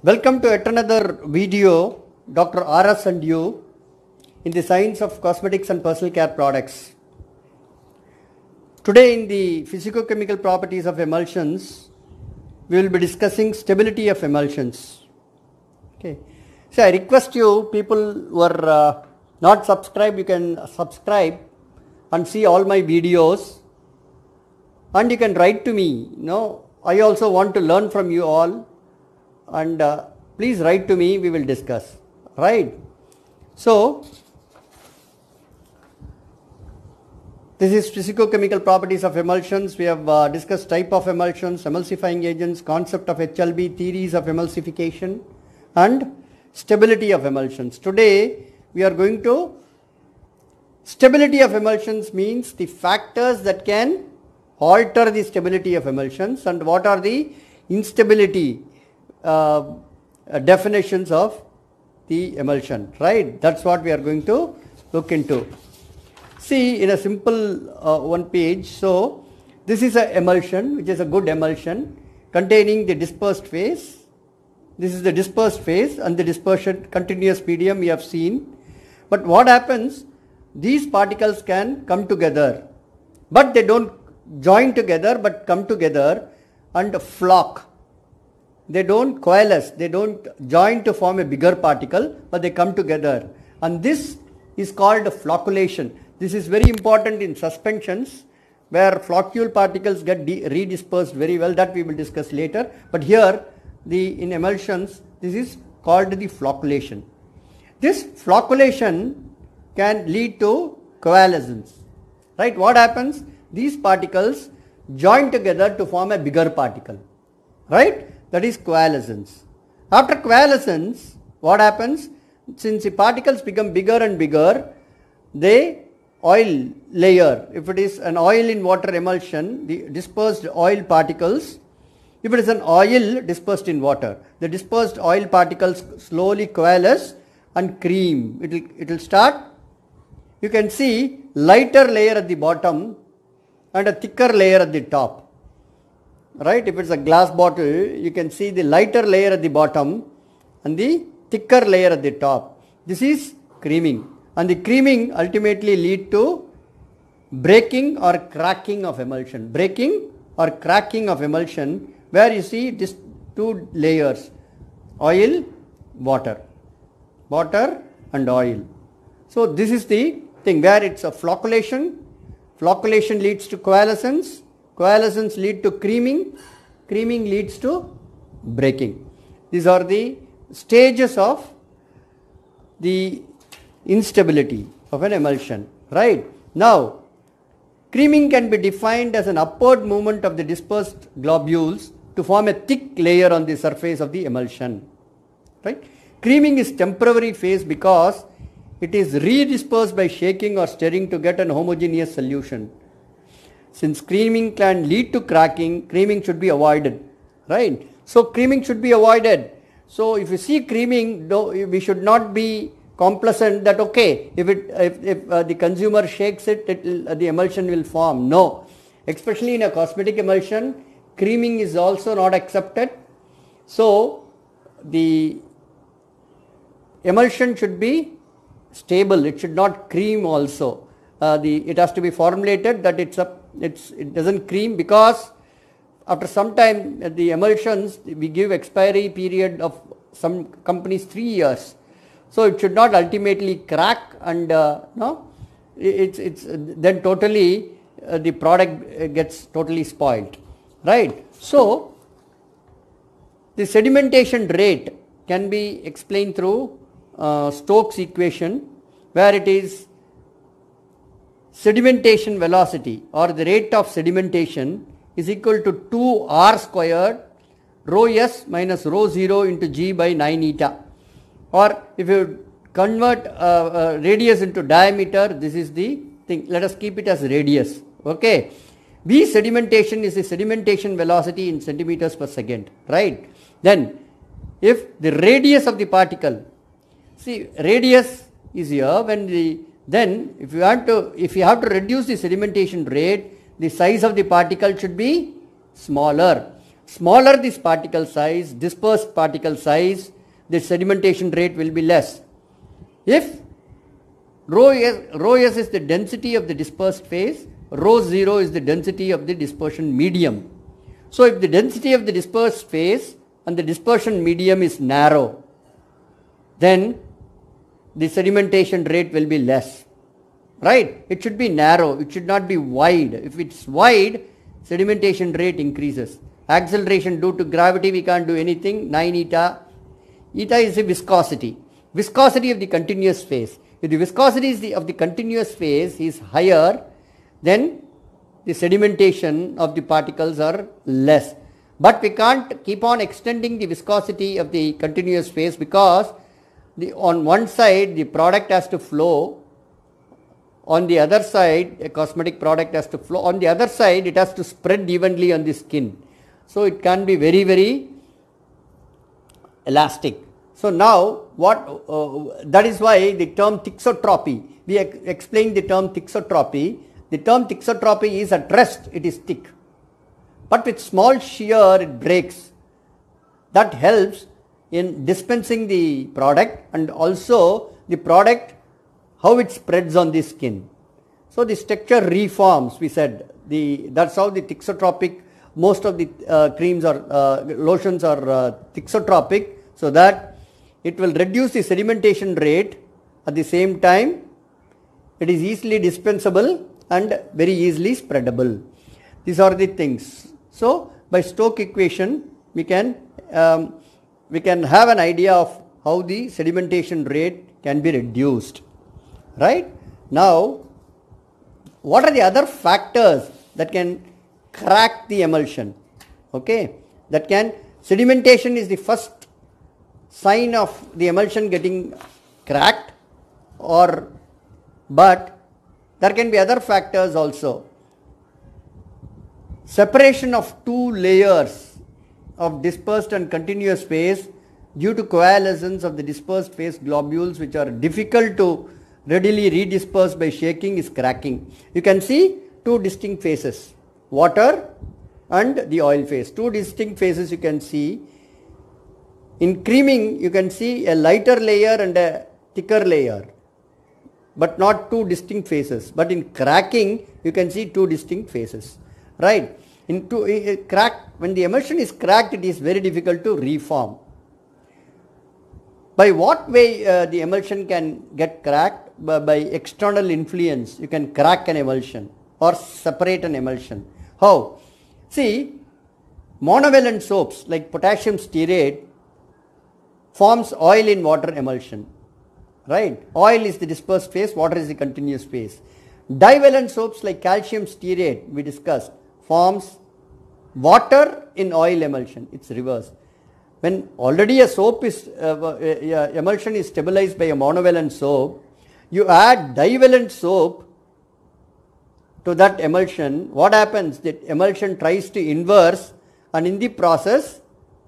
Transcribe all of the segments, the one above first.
Welcome to yet another video, Dr. R.S. and you, in the science of cosmetics and personal care products. Today in the physicochemical properties of emulsions, we will be discussing stability of emulsions. Okay. So I request you, people who are not subscribed, you can subscribe and see all my videos, and you can write to me. I also want to learn from you all, and please write to me, we will discuss, right? So this is physicochemical properties of emulsions. We have discussed type of emulsions, emulsifying agents, concept of HLB, theories of emulsification, and stability of emulsions. Today we are going to stability of emulsions, means the factors that can alter the stability of emulsions, and what are the instability definitions of the emulsion, right? That's what we are going to look into. See, in a simple one page, so this is an emulsion, which is a good emulsion containing the dispersed phase. This is the dispersed phase and the dispersion continuous medium we have seen. But what happens, these particles can come together, but they don't join together, but come together and flock. They don't coalesce, they don't join to form a bigger particle, but they come together, and this is called flocculation. This is very important in suspensions, where floccule particles get redispersed very well. That we will discuss later, but here in emulsions this is called the flocculation. This flocculation can lead to coalescence, right? What happens? These particles join together to form a bigger particle, right? That is coalescence. After coalescence, what happens? Since the particles become bigger and bigger, they oil layer. If it is an oil in water emulsion, the dispersed oil particles, if it is an oil dispersed in water, the dispersed oil particles slowly coalesce and cream. It will start. You can see lighter layer at the bottom and a thicker layer at the top. Right? If it's a glass bottle, you can see the lighter layer at the bottom and the thicker layer at the top. This is creaming, and the creaming ultimately lead to breaking or cracking of emulsion. Breaking or cracking of emulsion, where you see this two layers, oil, water and oil. So this is the thing where it's a flocculation. Flocculation leads to coalescence. Coalescence leads to creaming, creaming leads to breaking. These are the stages of the instability of an emulsion, right? Now, creaming can be defined as an upward movement of the dispersed globules to form a thick layer on the surface of the emulsion, right? Creaming is temporary phase because it is redispersed by shaking or stirring to get an homogeneous solution. Since creaming can lead to cracking, creaming should be avoided, right? So creaming should be avoided. So if you see creaming, we should not be complacent that okay, if the consumer shakes it, the emulsion will form. No, especially in a cosmetic emulsion, creaming is also not accepted. So the emulsion should be stable. It should not cream also. It has to be formulated that it doesn't cream, because after some time the emulsions, we give expiry period of some companies 3 years. So it should not ultimately crack, and it's then totally the product gets totally spoiled, right? So the sedimentation rate can be explained through Stokes equation, where it is sedimentation velocity, or the rate of sedimentation, is equal to 2r squared rho s minus rho 0 into g by 9 eta. Or if you convert radius into diameter, this is the thing. Let us keep it as radius. Okay. V sedimentation is the sedimentation velocity in centimeters per second, right? Then if the radius of the particle, see, radius is here, then if you have to reduce the sedimentation rate, the size of the particle should be smaller. smaller this particle size, dispersed particle size, the sedimentation rate will be less. If rho S is the density of the dispersed phase, rho 0 is the density of the dispersion medium. So if the density of the dispersed phase and the dispersion medium is narrow, then the sedimentation rate will be less. Right? It should be narrow, it should not be wide. If it's wide, sedimentation rate increases. Acceleration due to gravity, we can't do anything, 9 eta. Eta is the viscosity. Viscosity of the continuous phase. If the viscosity of the continuous phase is higher, then the sedimentation of the particles are less. But we can't keep on extending the viscosity of the continuous phase because on one side the product has to flow, on the other side a cosmetic product has to flow, on the other side it has to spread evenly on the skin. So it can be very, very elastic. So now that is why the term thixotropy, we explained the term thixotropy. The term thixotropy is at rest, it is thick. But with small shear it breaks. That helps in dispensing the product and also the product, how it spreads on the skin. So the structure reforms, we said. That's how the thixotropic, most of the creams or lotions are thixotropic, so that it will reduce the sedimentation rate. At the same time, it is easily dispensable and very easily spreadable. These are the things. So by Stokes equation, we can have an idea of how the sedimentation rate can be reduced. Right? Now, what are the other factors that can crack the emulsion? Okay, sedimentation is the first sign of the emulsion getting cracked, but there can be other factors also. Separation of two layers of dispersed and continuous phase due to coalescence of the dispersed phase globules, which are difficult to readily redisperse by shaking, is cracking. You can see two distinct phases, water and the oil phase. Two distinct phases you can see. In creaming, you can see a lighter layer and a thicker layer, but not two distinct phases. But in cracking, you can see two distinct phases. Right? When the emulsion is cracked, it is very difficult to reform. By what way the emulsion can get cracked? By external influence, you can crack an emulsion or separate an emulsion. How? See, monovalent soaps like potassium stearate forms oil in water emulsion. Right? Oil is the dispersed phase, water is the continuous phase. Divalent soaps like calcium stearate, we discussed, forms water in oil emulsion. It's reverse. When already a soap is emulsion is stabilized by a monovalent soap, you add divalent soap to that emulsion. What happens? That emulsion tries to inverse, and in the process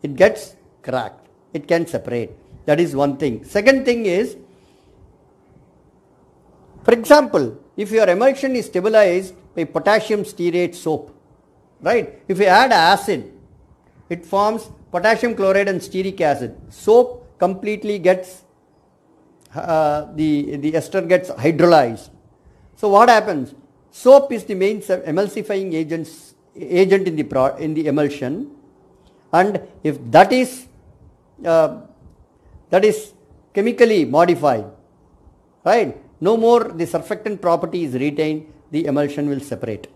it gets cracked. It can separate. That is one thing. Second thing is, for example, if your emulsion is stabilized by potassium stearate soap, right? If you add acid, it forms potassium chloride and stearic acid. Soap completely gets, the ester gets hydrolyzed. So what happens? Soap is the main emulsifying agent in the emulsion, and if that is chemically modified, right? No more the surfactant property is retained, the emulsion will separate.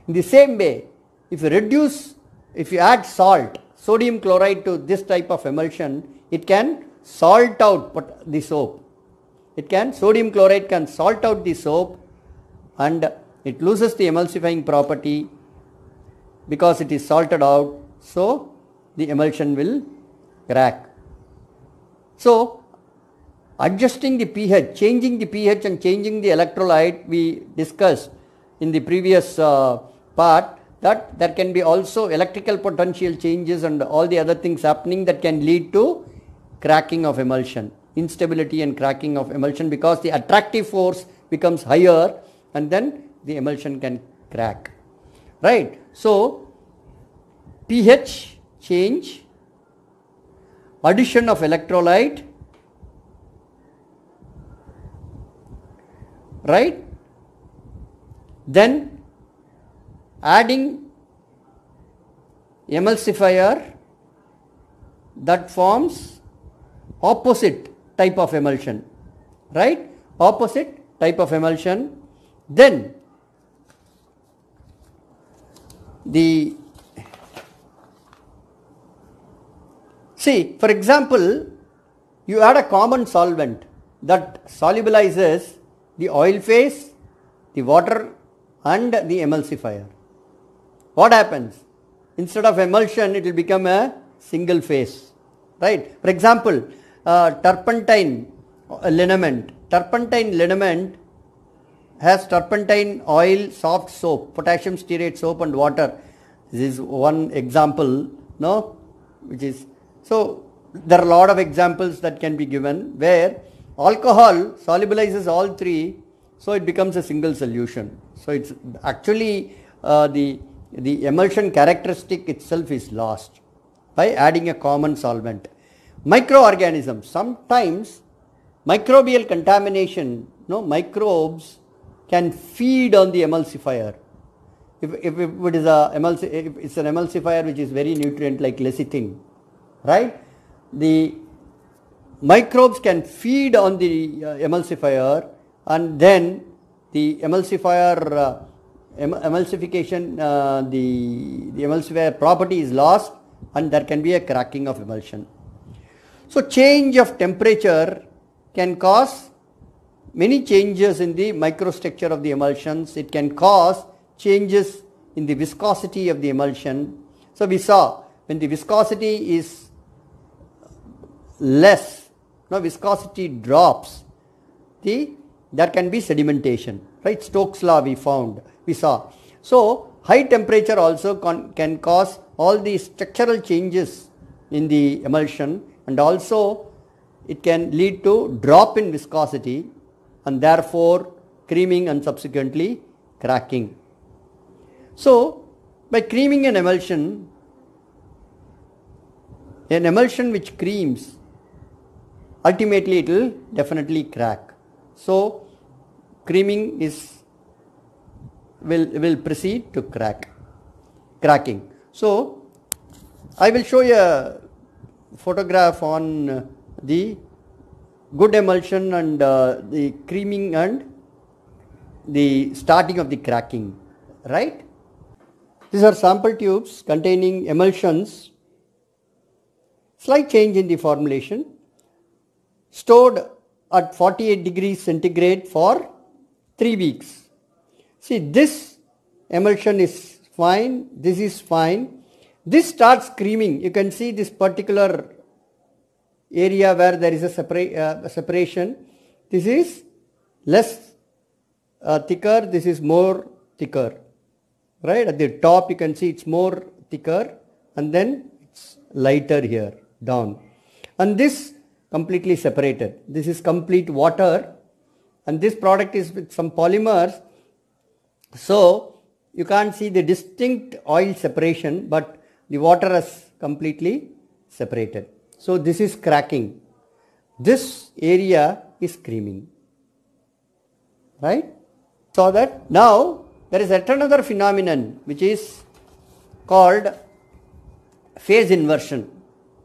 In the same way, if you add salt, sodium chloride to this type of emulsion, it can salt out the soap. Sodium chloride can salt out the soap, and it loses the emulsifying property because it is salted out, so the emulsion will crack. So adjusting the pH, changing the pH and changing the electrolyte, we discussed in the previous part, that there can be also electrical potential changes and all the other things happening that can lead to cracking of emulsion, instability and cracking of emulsion, because the attractive force becomes higher and then the emulsion can crack. Right? So pH change, addition of electrolyte, right? Then adding emulsifier that forms opposite type of emulsion, right? Opposite type of emulsion. Then see, for example, you add a common solvent that solubilizes the oil phase, the water and the emulsifier. What happens? Instead of emulsion, it will become a single phase, right? For example, turpentine liniment. Turpentine liniment has turpentine oil, soft soap, potassium stearate soap and water. This is one example, no? Which is, so there are a lot of examples that can be given where alcohol solubilizes all three, so it becomes a single solution. So it's actually the emulsion characteristic itself is lost by adding a common solvent. Microorganisms, sometimes microbial contamination, microbes can feed on the emulsifier. If it is if it's an emulsifier which is very nutrient like lecithin, right? The microbes can feed on the emulsifier, and then the emulsifier emulsification, the emulsifier property is lost, and there can be a cracking of emulsion. So change of temperature can cause many changes in the microstructure of the emulsions. It can cause changes in the viscosity of the emulsion. So we saw when the viscosity is less, viscosity drops, there can be sedimentation, right? Stokes' law we saw. So high temperature also can cause all the structural changes in the emulsion, and also it can lead to drop in viscosity and therefore creaming and subsequently cracking. So by creaming an emulsion which creams, ultimately it will definitely crack. So creaming will proceed to cracking. So I will show you a photograph on the good emulsion and the creaming and the starting of the cracking, right? These are sample tubes containing emulsions. Slight change in the formulation. Stored at 48 degrees centigrade for 3 weeks. See, this emulsion is fine, this is fine. This starts creaming. You can see this particular area where there is a separation. This is less thicker, this is more thicker. Right at the top you can see it's more thicker, and then it's lighter here down. And this completely separated. This is complete water, and this product is with some polymers. So you can't see the distinct oil separation, but the water has completely separated. So this is cracking. This area is creaming. Right? So that now there is yet another phenomenon which is called phase inversion.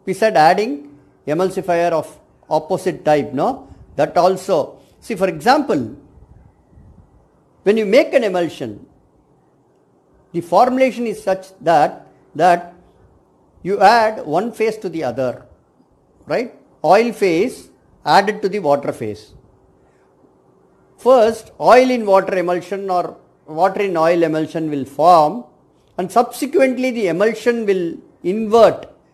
We said adding emulsifier of opposite type, no? That also. See, for example, when you make an emulsion, the formulation is such that you add one phase to the other, right? Oil phase added to the water phase. First, oil in water emulsion or water in oil emulsion will form, and subsequently the emulsion will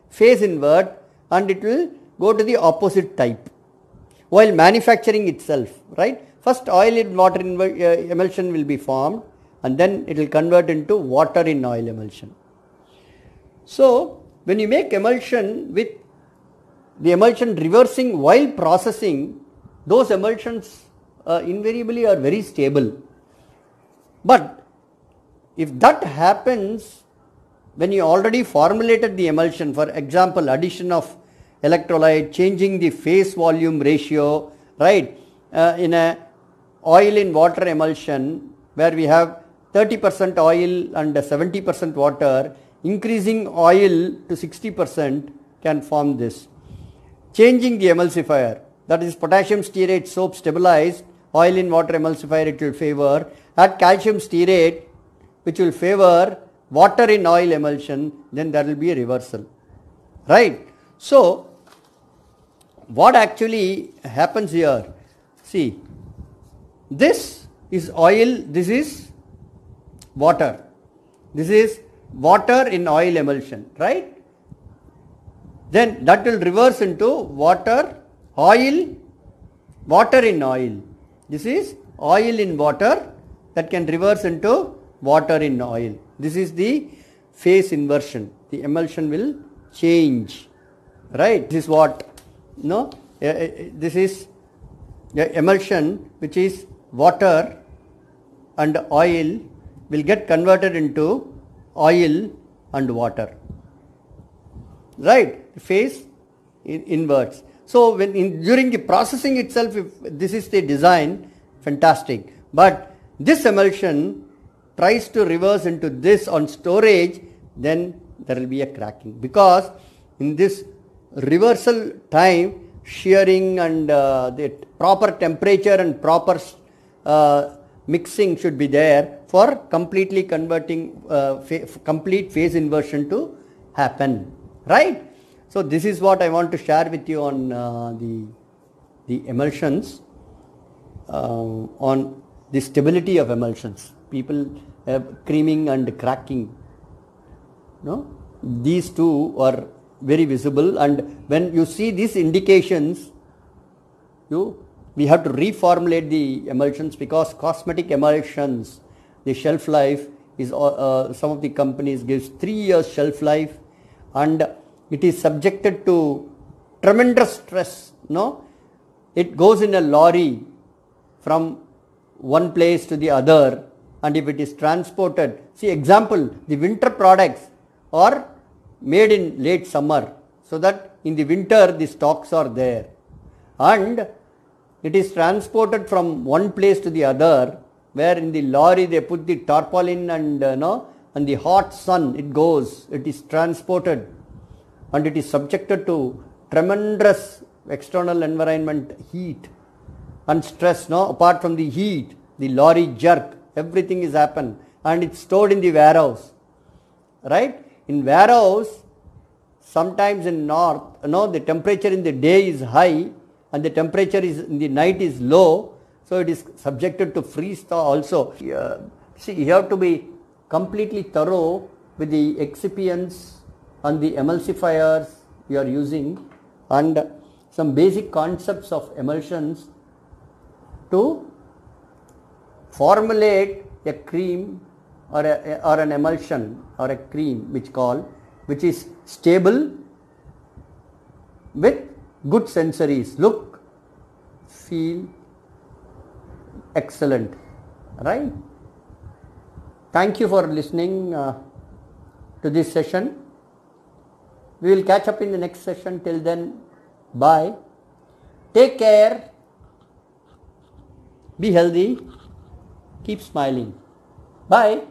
phase invert, and it will go to the opposite type while manufacturing itself, right? First oil in water emulsion will be formed, and then it will convert into water in oil emulsion. So when you make emulsion with the emulsion reversing while processing, those emulsions invariably are very stable. But if that happens when you already formulated the emulsion, for example, addition of electrolyte, changing the phase volume ratio, right? In a oil in water emulsion where we have 30% oil and 70% water, increasing oil to 60% can form this. Changing the emulsifier, that is potassium stearate soap stabilized, oil in water emulsifier it will favor, add calcium stearate which will favor water in oil emulsion, then there will be a reversal, right? So what actually happens here, see, this is oil, this is water, this is water in oil emulsion, right? Then that will reverse into water, oil, water in oil. This is oil in water that can reverse into water in oil. This is the phase inversion. The emulsion will change, right? This is what, no? This is the emulsion which is water and oil will get converted into oil and water, right? Phase inverts. So when during the processing itself, if this is the design, fantastic. But this emulsion tries to reverse into this on storage, then there will be a cracking, because in this reversal time, shearing and the proper temperature and proper mixing should be there for completely converting complete phase inversion to happen, right? So this is what I want to share with you on the emulsions, on the stability of emulsions. People have creaming and cracking, no? These two are very visible, and when you see these indications, we have to reformulate the emulsions, because cosmetic emulsions, the shelf life is some of the companies gives 3 years shelf life, and it is subjected to tremendous stress, no? It goes in a lorry from one place to the other, and if it is transported, see example, the winter products are made in late summer, so that in the winter the stocks are there, and it is transported from one place to the other, where in the lorry they put the tarpaulin and and the hot sun, it goes, it is transported, and it is subjected to tremendous external environment heat and stress, no? Apart from the heat, the lorry jerk, everything is happen, and it's stored in the warehouse, right? In warehouse, sometimes in north, the temperature in the day is high and the temperature is in the night is low, so it is subjected to freeze thaw also. See, you have to be completely thorough with the excipients and the emulsifiers you are using, and some basic concepts of emulsions to formulate a cream or an emulsion or a cream which is stable with good sensories, look, feel, excellent, right? Thank you for listening to this session. We will catch up in the next session. Till then, bye. Take care. Be healthy. Keep smiling. Bye.